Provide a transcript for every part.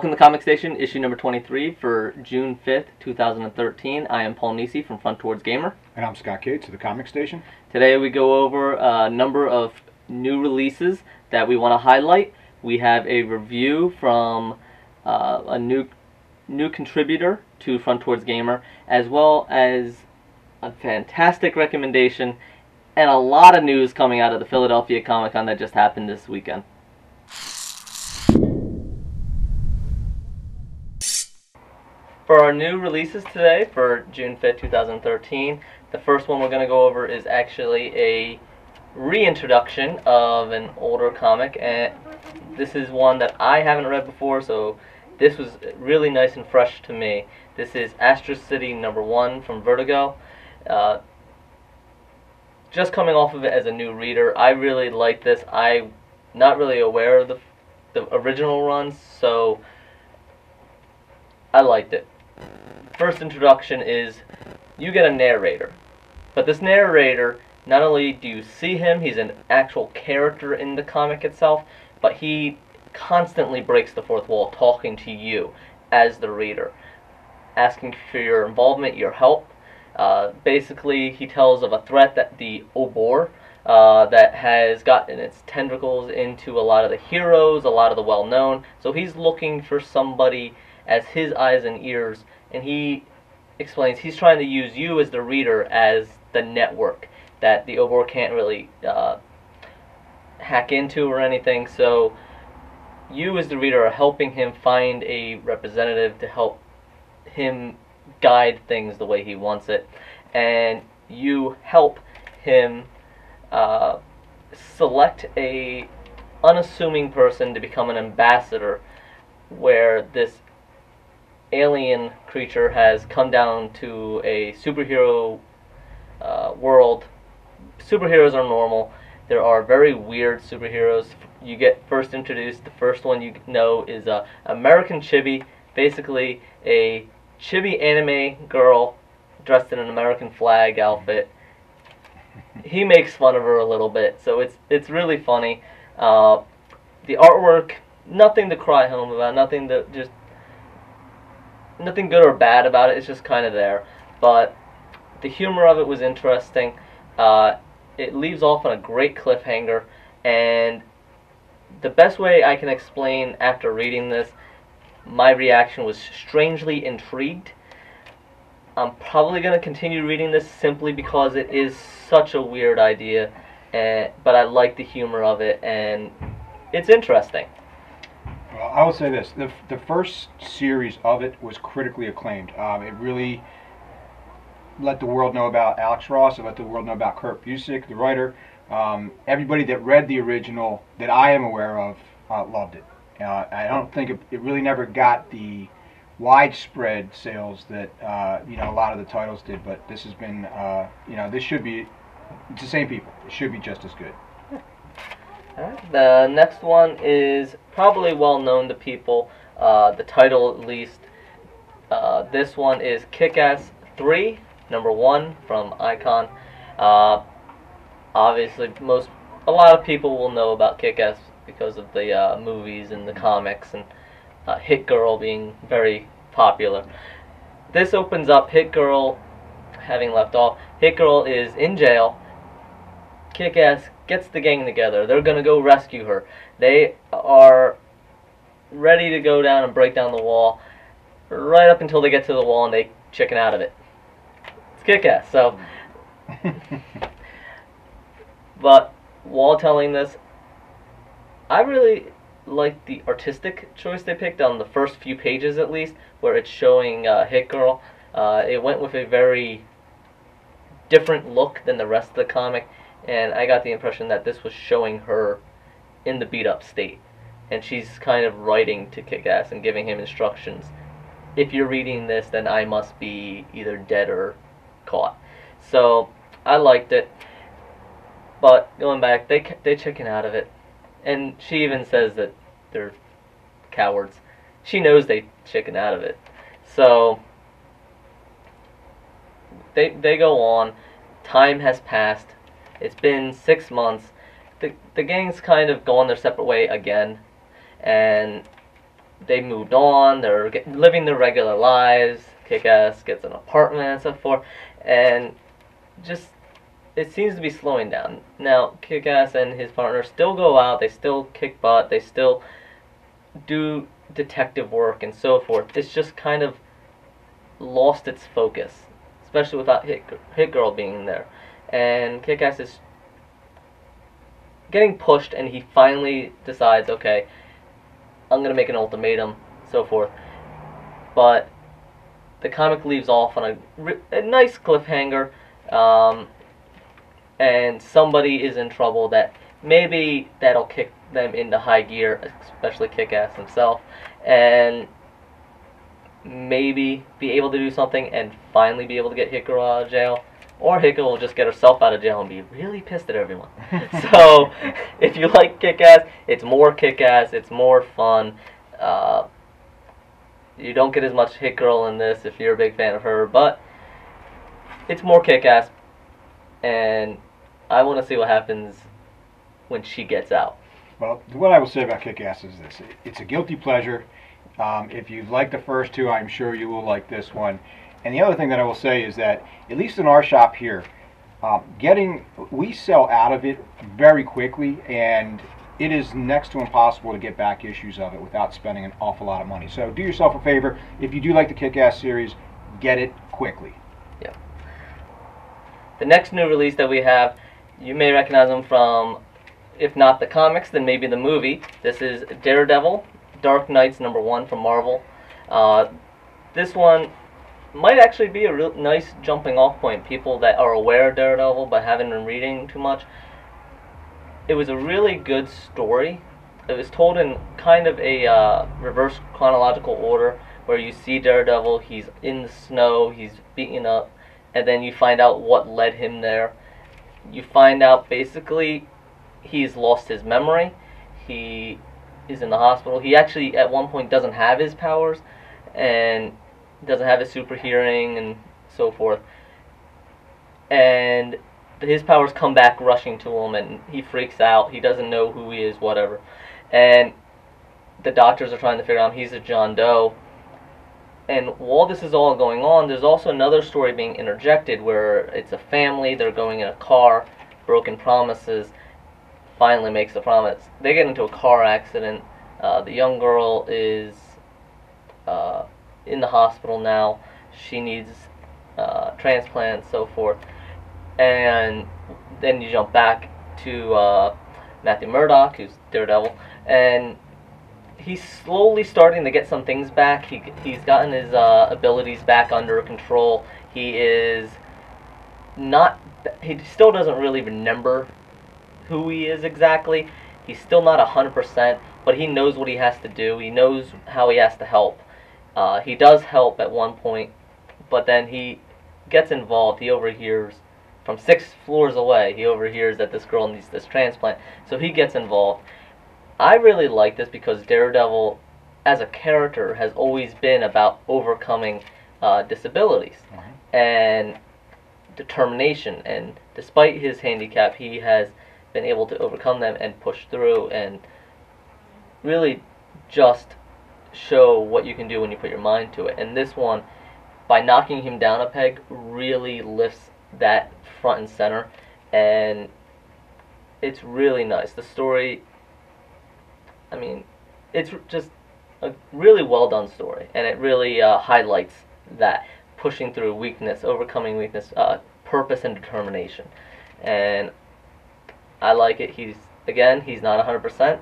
Welcome to Comic Station, issue number 23 for June 5th, 2013. I am Paul Nisi from Front Towards Gamer. And I'm Scott Cates of the Comic Station. Today we go over a number of new releases that we want to highlight. We have a review from a new contributor to Front Towards Gamer, as well as a fantastic recommendation and a lot of news coming out of the Philadelphia Comic Con that just happened this weekend. For our new releases today for June 5th, 2013, the first one we're going to go over is actually a reintroduction of an older comic, and this is one that I haven't read before, so this was really nice and fresh to me. This is Astro City #1 from Vertigo. Just coming off of it as a new reader, I really like this. I'm not really aware of the original runs, so I liked it. First introduction is you get a narrator, but this narrator, not only do you see him, he's an actual character in the comic itself, but he constantly breaks the fourth wall talking to you as the reader, asking for your involvement, your help. Basically, he tells of a threat that the Obor that has gotten its tentacles into a lot of the heroes, a lot of the well-known, so he's looking for somebody as his eyes and ears, and he explains he's trying to use you as the reader as the network that the Obor can't really hack into or anything, so you as the reader are helping him find a representative to help him guide things the way he wants it, and you help him select a unassuming person to become an ambassador, where this alien creature has come down to a superhero world. Superheroes are normal. There are very weird superheroes. You get first introduced, the first one you know is American Chibi, basically a chibi anime girl dressed in an American flag outfit. He makes fun of her a little bit, so it's really funny. The artwork, nothing to cry home about, nothing good or bad about it, it's just kind of there. But the humor of it was interesting. It leaves off on a great cliffhanger, and the best way I can explain after reading this, my reaction was strangely intrigued. I'm probably going to continue reading this simply because it is such a weird idea, but I like the humor of it, and it's interesting. Well, I will say this: the first series of it was critically acclaimed. It really let the world know about Alex Ross. It let the world know about Kurt Busiek, the writer. Everybody that read the original that I am aware of loved it. I don't think it really never got the widespread sales that a lot of the titles did. But this has been, this should be. It's the same people. It should be just as good. Alright, the next one is probably well known to people, the title at least. This one is Kick-Ass 3, #1 from Icon. Obviously, a lot of people will know about Kick-Ass because of the movies and the comics, and Hit Girl being very popular. This opens up Hit Girl, having left off. Hit Girl is in jail. Kick-Ass gets the gang together. They're going to go rescue her. They are ready to go down and break down the wall, right up until they get to the wall and they chicken out of it. It's Kick-Ass, so... But while telling this, I really like the artistic choice they picked on the first few pages, at least, where it's showing Hit Girl. It went with a very different look than the rest of the comic, and I got the impression that this was showing her in the beat-up state, and she's kind of writing to Kick-Ass and giving him instructions. If you're reading this, then I must be either dead or caught. So I liked it, but going back, they chicken out of it, and she even says that they're cowards. She knows they chicken out of it, so they go on. Time has passed. It's been 6 months. The gang's kind of gone their separate way again, and they moved on. They're living their regular lives. Kick-Ass gets an apartment and so forth, and just it seems to be slowing down. Now, Kick-Ass and his partner still go out. They still kick butt. They still do detective work and so forth. It's just kind of lost its focus, especially without Hit Girl being there. And Kick-Ass is getting pushed, and he finally decides, okay, I'm going to make an ultimatum, so forth. But the comic leaves off on a nice cliffhanger, and somebody is in trouble that maybe that'll kick them into high gear, especially Kick-Ass himself, and maybe be able to do something and finally be able to get Hit Girl out of jail. Or Hit Girl will just get herself out of jail and be really pissed at everyone. So, if you like Kick-Ass, it's more Kick-Ass, it's more fun. You don't get as much Hit Girl in this if you're a big fan of her, but it's more Kick-Ass, and I want to see what happens when she gets out. Well, what I will say about Kick-Ass is this. It's a guilty pleasure. If you've liked the first two, I'm sure you will like this one. And the other thing that I will say is that, at least in our shop here, we sell out of it very quickly, and it is next to impossible to get back issues of it without spending an awful lot of money. So do yourself a favor. If you do like the Kick-Ass series, get it quickly. Yeah. The next new release that we have, you may recognize them from, if not the comics, then maybe the movie. This is Daredevil, Dark Knights #1 from Marvel. This one might actually be a real nice jumping off point. People that are aware of Daredevil but haven't been reading too much. It was a really good story. It was told in kind of a reverse chronological order, where you see Daredevil, he's in the snow, he's beaten up, and then you find out what led him there. You find out basically he's lost his memory. He is in the hospital. He actually at one point doesn't have his powers, and doesn't have his super hearing and so forth, and his powers come back rushing to him, and he freaks out. He doesn't know who he is, whatever, and the doctors are trying to figure out he's a John Doe. And while this is all going on, there's also another story being interjected where it's a family, they're going in a car, broken promises, finally makes the promise. They get into a car accident. The young girl is in the hospital now. She needs transplant, so forth. And then you jump back to Matthew Murdock, who's Daredevil, and he's slowly starting to get some things back. He's gotten his abilities back under control. He still doesn't really remember who he is exactly. He's still not 100%, but he knows what he has to do. He knows how he has to help. He does help at one point, but then he gets involved. He overhears from 6 floors away. He overhears that this girl needs this transplant, so he gets involved. I really like this because Daredevil, as a character, has always been about overcoming disabilities and determination. And despite his handicap, he has been able to overcome them and push through and really just show what you can do when you put your mind to it. And this one, by knocking him down a peg, really lifts that front and center, and it's really nice. The story, I mean, it's just a really well done story, and it really highlights that pushing through weakness, overcoming weakness, purpose and determination. And I like it. He's not 100%,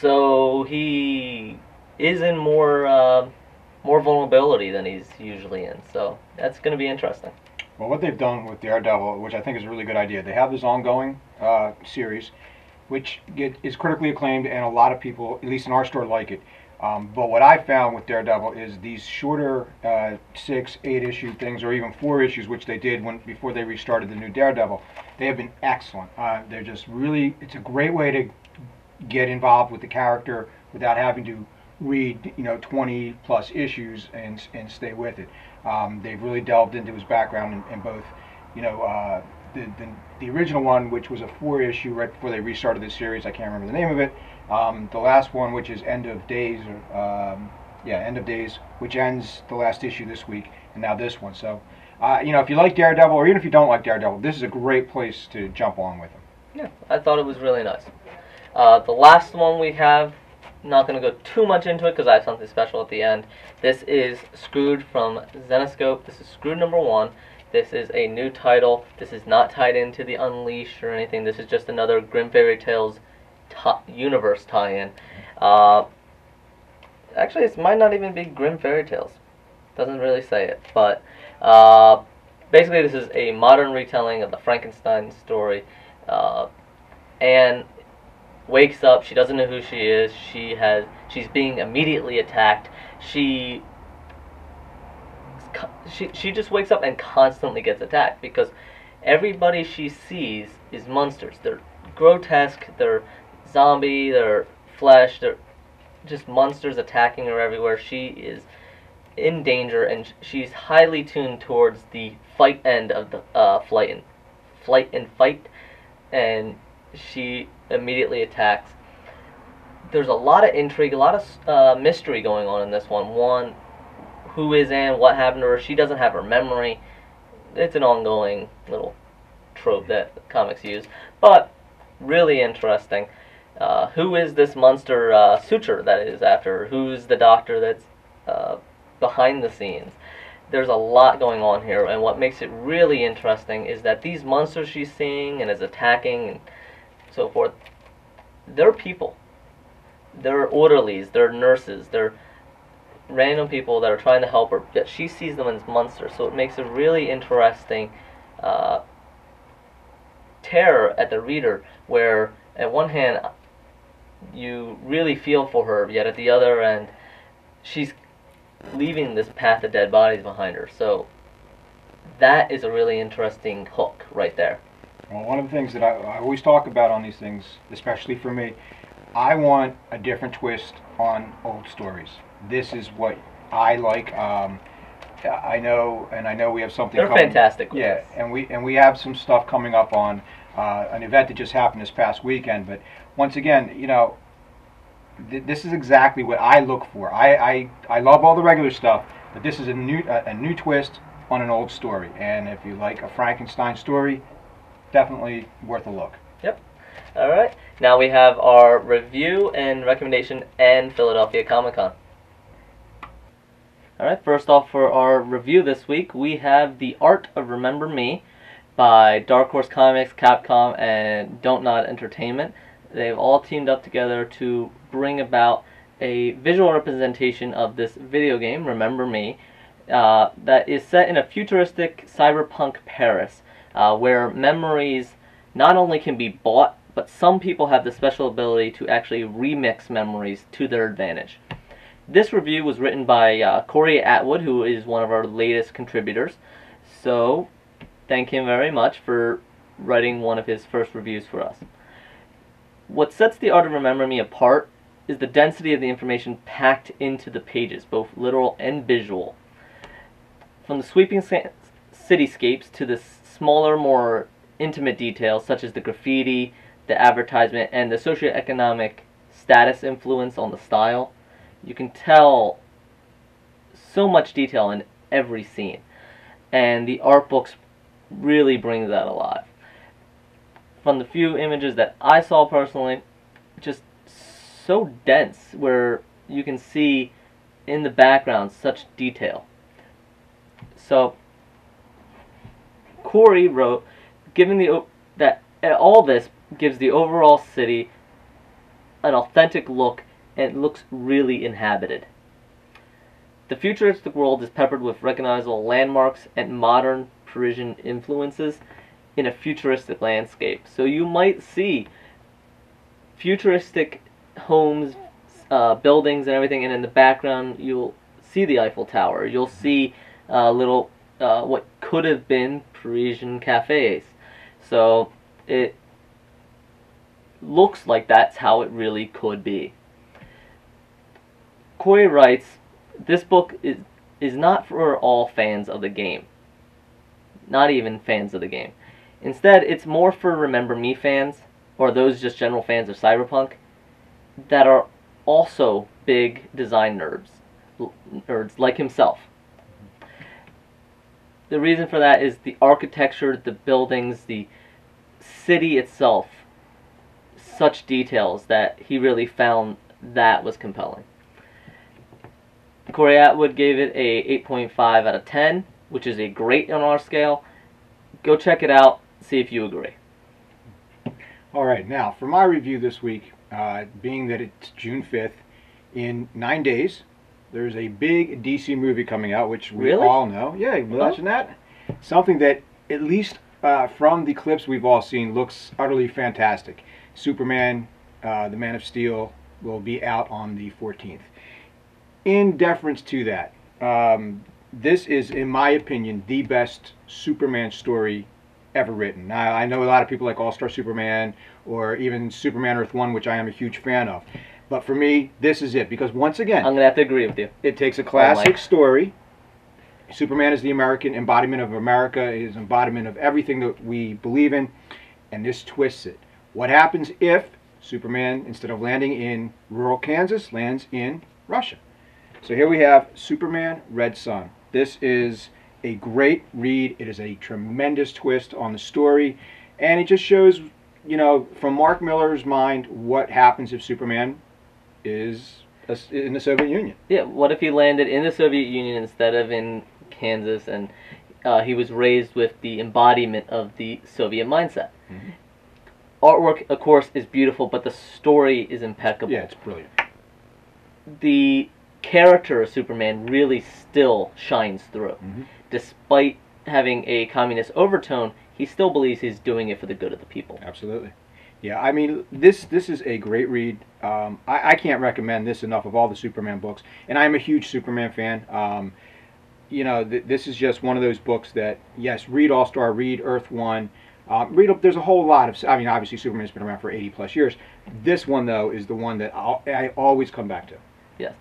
so he is in more vulnerability than he's usually in. So that's going to be interesting. Well, what they've done with Daredevil, which I think is a really good idea, they have this ongoing series, which is critically acclaimed, and a lot of people, at least in our store, like it. But what I found with Daredevil is these shorter 6, 8 issue things, or even 4 issues, which they did before they restarted the new Daredevil. They have been excellent. They're just really, it's a great way to get involved with the character without having to read 20 plus issues and stay with it. They've really delved into his background in both, the original one, which was a 4 issue right before they restarted this series. I can't remember the name of it. The last one, which is End of Days, End of Days, which ends the last issue this week, and now this one. So, if you like Daredevil, or even if you don't like Daredevil, this is a great place to jump on with him. Yeah, I thought it was really nice. The last one we have, not going to go too much into it because I have something special at the end. This is Screwed from Zenescope. This is Screwed #1. This is a new title. This is not tied into the Unleashed or anything. This is just another Grimm Fairy Tales universe tie-in. Actually, it might not even be Grimm Fairy Tales. Doesn't really say it. But basically, this is a modern retelling of the Frankenstein story. Anne wakes up. She doesn't know who she is. She's being immediately attacked. She just wakes up and constantly gets attacked because everybody she sees is monsters. They're grotesque. They're zombie. They're flesh. They're just monsters attacking her everywhere. She is in danger, and she's highly tuned towards the fight end of the flight and fight, and she immediately attacks. There's a lot of intrigue, a lot of mystery going on in this one. One, who is Anne? What happened to her? She doesn't have her memory. It's an ongoing little trope that comics use, but really interesting. Who is this monster suture that is after her? Who's the doctor that's behind the scenes? There's a lot going on here, and what makes it really interesting is that these monsters she's seeing and is attacking and so forth, they're people. They're orderlies, they're nurses, they're random people that are trying to help her, yet she sees them as monsters, so it makes a really interesting terror at the reader, where at one hand you really feel for her, yet at the other end she's leaving this path of dead bodies behind her. So that is a really interesting hook right there. Well, one of the things that I always talk about on these things, especially for me, I want a different twist on old stories. This is what I like. I know we have something. They're coming. Fantastic. Yeah, this. and we have some stuff coming up on an event that just happened this past weekend. But once again, this is exactly what I look for. I love all the regular stuff, but this is a new twist on an old story. And if you like a Frankenstein story, definitely worth a look. Yep. All right. Now we have our review and recommendation and Philadelphia Comic-Con. All right. First off, for our review this week, we have The Art of Remember Me by Dark Horse Comics, Capcom, and Don't Nod Entertainment. They've all teamed up together to bring about a visual representation of this video game, Remember Me, that is set in a futuristic cyberpunk Paris, where memories not only can be bought, but some people have the special ability to actually remix memories to their advantage. This review was written by Corey Atwood, who is one of our latest contributors, so thank him very much for writing one of his first reviews for us. What sets The Art of Remember Me apart is the density of the information packed into the pages, both literal and visual. From the sweeping cityscapes to the smaller, more intimate details, such as the graffiti, the advertisement, and the socioeconomic status influence on the style, you can tell so much detail in every scene. And the art books really bring that alive. From the few images that I saw personally, just so dense, where you can see in the background such detail. So Corey wrote, that all this gives the overall city an authentic look, and it looks really inhabited. The futuristic world is peppered with recognizable landmarks and modern Parisian influences in a futuristic landscape. So you might see futuristic homes, buildings and everything, and in the background you'll see the Eiffel Tower. You'll see little what could have been Parisian cafes. So it looks like that's how it really could be. Corey writes, this book is not for all fans of the game. Not even fans of the game. Instead, it's more for Remember Me fans, or those just general fans of cyberpunk. that are also big design nerds like himself. The reason for that is the architecture, the buildings, the city itself, such details that he really found that was compelling. Corey Atwood gave it a 8.5 out of 10, which is a great on our scale. Go check it out, see if you agree. All right, now for my review this week, being that it's June 5th, in 9 days, there's a big DC movie coming out, which we Really? all know. Yeah, imagine that. Something that, at least from the clips we've all seen, looks utterly fantastic. Superman, the Man of Steel, will be out on the 14th. In deference to that, this is, in my opinion, the best Superman story ever written. Now, I know a lot of people like All-Star Superman or even Superman Earth 1, which I am a huge fan of. But for me, this is it. Because once again, I'm going to have to agree with you. it takes a classic story. Superman is the American embodiment of America, is embodiment of everything that we believe in, and this twists it. What happens if Superman, instead of landing in rural Kansas, lands in Russia? So here we have Superman, Red Sun. This is a great read. It is a tremendous twist on the story, and it just shows, you know, from Mark Millar's mind, what happens if Superman is in the Soviet Union. Yeah, what if he landed in the Soviet Union instead of in Kansas, and he was raised with the embodiment of the Soviet mindset? Mm-hmm. Artwork, of course, is beautiful, but the story is impeccable. Yeah, it's brilliant. The character of Superman really still shines through. Mm-hmm. Despite having a communist overtone, he still believes he's doing it for the good of the people. Absolutely. Yeah, I mean, this is a great read. I can't recommend this enough of all the Superman books, and I'm a huge Superman fan. You know, this is just one of those books that, yes, read All-Star, read Earth 1, there's a whole lot of, I mean, obviously Superman's been around for 80 plus years. This one, though, is the one that I always come back to. Yes.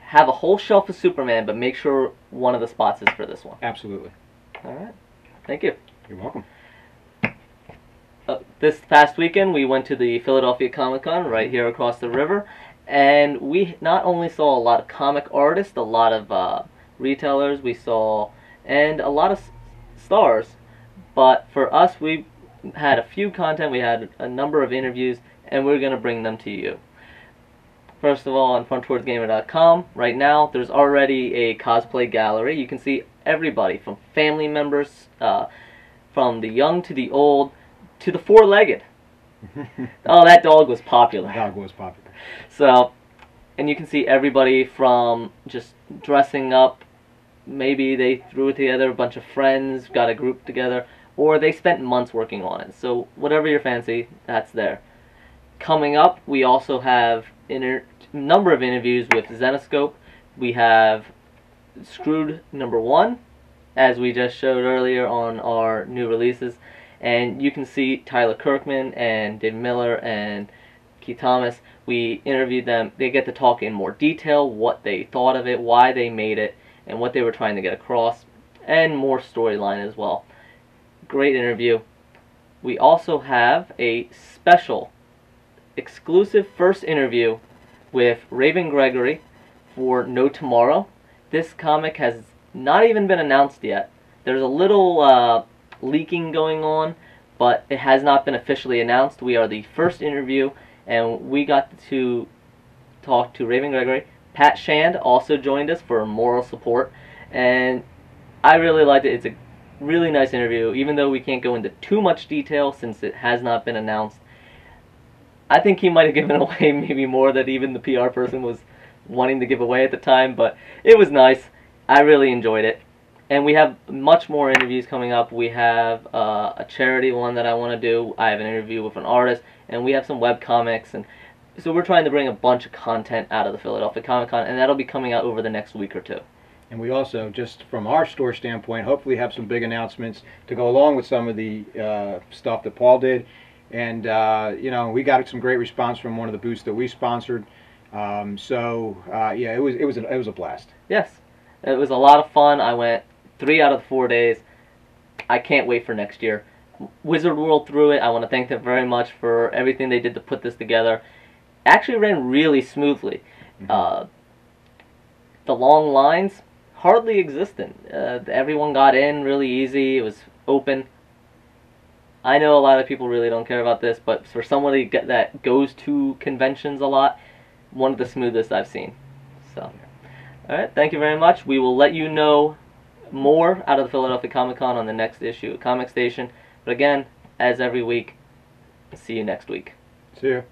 Have a whole shelf of Superman, but make sure one of the spots is for this one. Absolutely. All right. Thank you. You're welcome. This past weekend, we went to the Philadelphia Comic-Con right here across the river, and we not only saw a lot of comic artists, a lot of retailers we saw, and a lot of stars, but for us, we had a few content, we had a number of interviews, and we're going to bring them to you. First of all, on frontwardsgamer.com, right now, there's already a cosplay gallery. You can see everybody, from family members, from the young to the old, to the four-legged. Oh, that dog was popular. The dog was popular. So, and you can see everybody from just dressing up. Maybe they threw it together, a bunch of friends, got a group together, or they spent months working on it. So, whatever your fancy, that's there. Coming up, we also have a number of interviews with Zenescope. We have Screwed #1, as we just showed earlier on our new releases. And you can see Tyler Kirkman and David Millar and Keith Thomas. We interviewed them. They get to talk in more detail, what they thought of it, why they made it, and what they were trying to get across, and more storyline as well. Great interview. We also have a special, exclusive first interview with Raven Gregory for No Tomorrow. This comic has not even been announced yet. There's a little leaking going on, but it has not been officially announced. We are the first interview, and we got to talk to Raven Gregory. Pat Shand also joined us for moral support, and I really liked it. It's a really nice interview, even though we can't go into too much detail since it has not been announced. I think he might have given away maybe more than even the PR person was wanting to give away at the time, but it was nice. I really enjoyed it. And we have much more interviews coming up. We have a charity one that I want to do. I have an interview with an artist, and we have some webcomics. And so we're trying to bring a bunch of content out of the Philadelphia Comic-Con, and that'll be coming out over the next week or two. And we also, just from our store standpoint, hopefully have some big announcements to go along with some of the stuff that Paul did. And, you know, we got some great response from one of the booths that we sponsored. Yeah, it was a blast. Yes, it was a lot of fun. I went 3 out of the 4 days. I can't wait for next year. Wizard World threw it. I want to thank them very much for everything they did to put this together. actually ran really smoothly. The long lines hardly existent. Everyone got in really easy. It was open. I know a lot of people really don't care about this, but for somebody that goes to conventions a lot, one of the smoothest I've seen. So, all right, thank you very much. We will let you know more out of the Philadelphia Comic Con on the next issue of Comic Station. But again, as every week, see you next week. See ya.